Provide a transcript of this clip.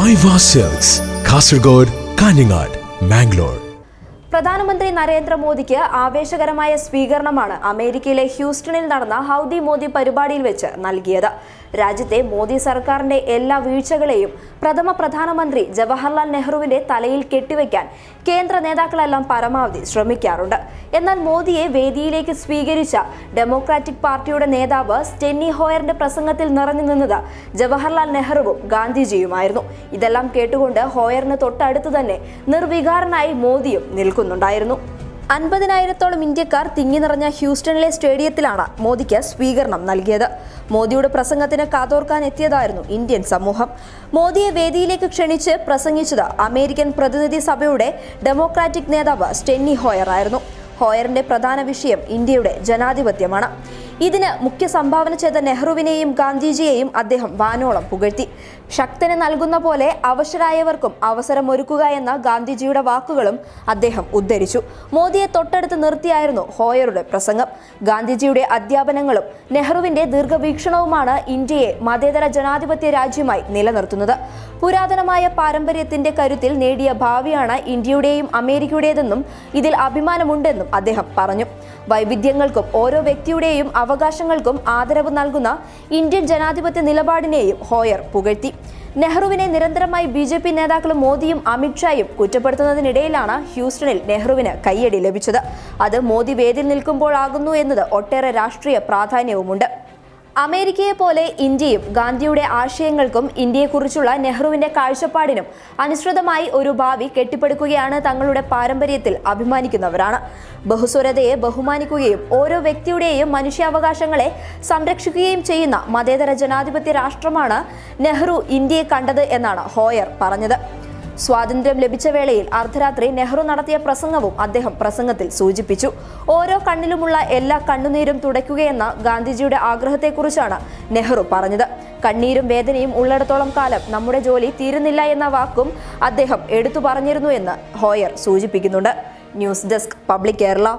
Aiwa silks, Kasaragod, Kanhangad, Mangalore. പ്രധാനമന്ത്രി നരേന്ദ്രമോദിക്ക് ആവേശകരമായ സ്വീകരണമാണ് അമേരിക്കയിലെ ഹ്യൂസ്റ്റണിൽ നടന്ന ഹൗഡി മോദി പരിപാടിയിൽ വെച്ച് നൽകിയത്. രാജ്യത്തെ മോദി സർക്കാരിന്റെ എല്ലാ വീഴ്ചകളെയും പ്രധാനമന്ത്രി ജവഹർലാൽ നെഹ്റുവിന്റെ തലയിൽ കെട്ടിവെക്കാൻ കേന്ദ്ര നേതാക്കളെല്ലാം പരമാവധി ശ്രമിക്കാറുണ്ട്. എന്നാൽ മോദിയെ വേദിയിലേക്ക് സ്വീകരിച്ച ഡെമോക്രാറ്റിക് പാർട്ടിയുടെ നേതാവ് സ്റ്റെന്നി ഹോയറിന്റെ പ്രസംഗത്തിൽ നിറഞ്ഞു നിന്നത് ജവഹർലാൽ നെഹ്റുവും ഗാന്ധിജിയുമായിരുന്നു. ഇതെല്ലാം കേട്ടുകൊണ്ട് ഹോയറിന് തൊട്ടടുത്ത് തന്നെ നിർവികാരനായി മോദിയും നിൽക്കുന്നുണ്ടായിരുന്നു. 50,000-ഓളം ഇന്ത്യക്കാർ തിങ്ങി നിറഞ്ഞ ഹ്യൂസ്റ്റണിലെ സ്റ്റേഡിയത്തിലാണ് മോദിക്ക് സ്വീകരണം നൽകിയത്. മോദിയുടെ പ്രസംഗത്തിന് കാതോർക്കാൻ എത്തിയതായിരുന്നു ഇന്ത്യൻ സമൂഹം. മോദിയെ വേദിയിലേക്ക് ക്ഷണിച്ച് പ്രസംഗിച്ചത് അമേരിക്കൻ പ്രതിനിധി സഭയുടെ ഡെമോക്രാറ്റിക് നേതാവ് സ്റ്റെന്നി ഹോയർ ആയിരുന്നു. ഹോയറിന്റെ പ്രധാന വിഷയം ഇന്ത്യയുടെ ജനാധിപത്യമാണ്. ഇതിന് മുഖ്യ സംഭാവന ചെയ്ത നെഹ്റുവിനെയും ഗാന്ധിജിയെയും അദ്ദേഹം വാനോളം പുകഴ്ത്തി. ശക്തന് നൽകുന്ന പോലെ അവശരായവർക്കും അവസരമൊരുക്കുക എന്ന ഗാന്ധിജിയുടെ വാക്കുകളും അദ്ദേഹം ഉദ്ധരിച്ചു. മോദിയെ തൊട്ടടുത്ത് നിർത്തിയായിരുന്നു ഹോയറുടെ പ്രസംഗം. ഗാന്ധിജിയുടെ അധ്യാപനങ്ങളും നെഹ്റുവിന്റെ ദീർഘവീക്ഷണവുമാണ് ഇന്ത്യയെ മതേതര ജനാധിപത്യ രാജ്യമായി നിലനിർത്തുന്നത്. പുരാതനമായ പാരമ്പര്യത്തിന്റെ കരുത്തിൽ നേടിയ ഭാവിയാണ് ഇന്ത്യയുടെയും അമേരിക്കയുടേതെന്നും ഇതിൽ അഭിമാനമുണ്ടെന്നും അദ്ദേഹം പറഞ്ഞു. വൈവിധ്യങ്ങൾക്കും ഓരോ വ്യക്തിയുടെയും അവകാശങ്ങൾക്കും ആദരവ് നൽകുന്ന ഇന്ത്യൻ ജനാധിപത്യ നിലപാടിനെയും ഹോയർ പുകഴ്ത്തി. നെഹ്റുവിനെ നിരന്തരമായി BJP നേതാക്കളും മോദിയും അമിത്ഷായും കുറ്റപ്പെടുത്തുന്നതിനിടയിലാണ് ഹ്യൂസ്റ്റണിൽ നെഹ്റുവിന് കയ്യടി ലഭിച്ചത്. അത് മോദി വേദിയിൽ നിൽക്കുമ്പോഴാകുന്നു എന്നത് ഒട്ടേറെ രാഷ്ട്രീയ പ്രാധാന്യവുമുണ്ട്. അമേരിക്കയെ പോലെ ഇന്ത്യയും ഗാന്ധിയുടെ ആശയങ്ങൾക്കും ഇന്ത്യയെക്കുറിച്ചുള്ള നെഹ്റുവിന്റെ കാഴ്ചപ്പാടിനും അനുസൃതമായി ഒരു ഭാവി കെട്ടിപ്പടുക്കുകയാണ് തങ്ങളുടെ പാരമ്പര്യത്തിൽ അഭിമാനിക്കുന്നവരാണ്. ബഹുസ്വരതയെ ബഹുമാനിക്കുകയും ഓരോ വ്യക്തിയുടെയും മനുഷ്യാവകാശങ്ങളെ സംരക്ഷിക്കുകയും ചെയ്യുന്ന മതേതര ജനാധിപത്യ രാഷ്ട്രമാണ് നെഹ്റു ഇന്ത്യയെ കണ്ടത് എന്നാണ് ഹോയർ പറഞ്ഞത്. സ്വാതന്ത്ര്യം ലഭിച്ച വേളയിൽ അർദ്ധരാത്രി നെഹ്റു നടത്തിയ പ്രസംഗവും അദ്ദേഹം പ്രസംഗത്തിൽ സൂചിപ്പിച്ചു. ഓരോ കണ്ണിലുമുള്ള എല്ലാ കണ്ണുനീരും തുടയ്ക്കുകയെന്ന ഗാന്ധിജിയുടെ ആഗ്രഹത്തെക്കുറിച്ചാണ് നെഹ്റു പറഞ്ഞത്. കണ്ണീരും വേദനയും ഉള്ളിടത്തോളം കാലം നമ്മുടെ ജോലി തീരുന്നില്ല എന്ന വാക്കും അദ്ദേഹം എടുത്തു പറഞ്ഞിരുന്നു എന്ന് ഹോയർ സൂചിപ്പിക്കുന്നുണ്ട്. News desk public Kerala.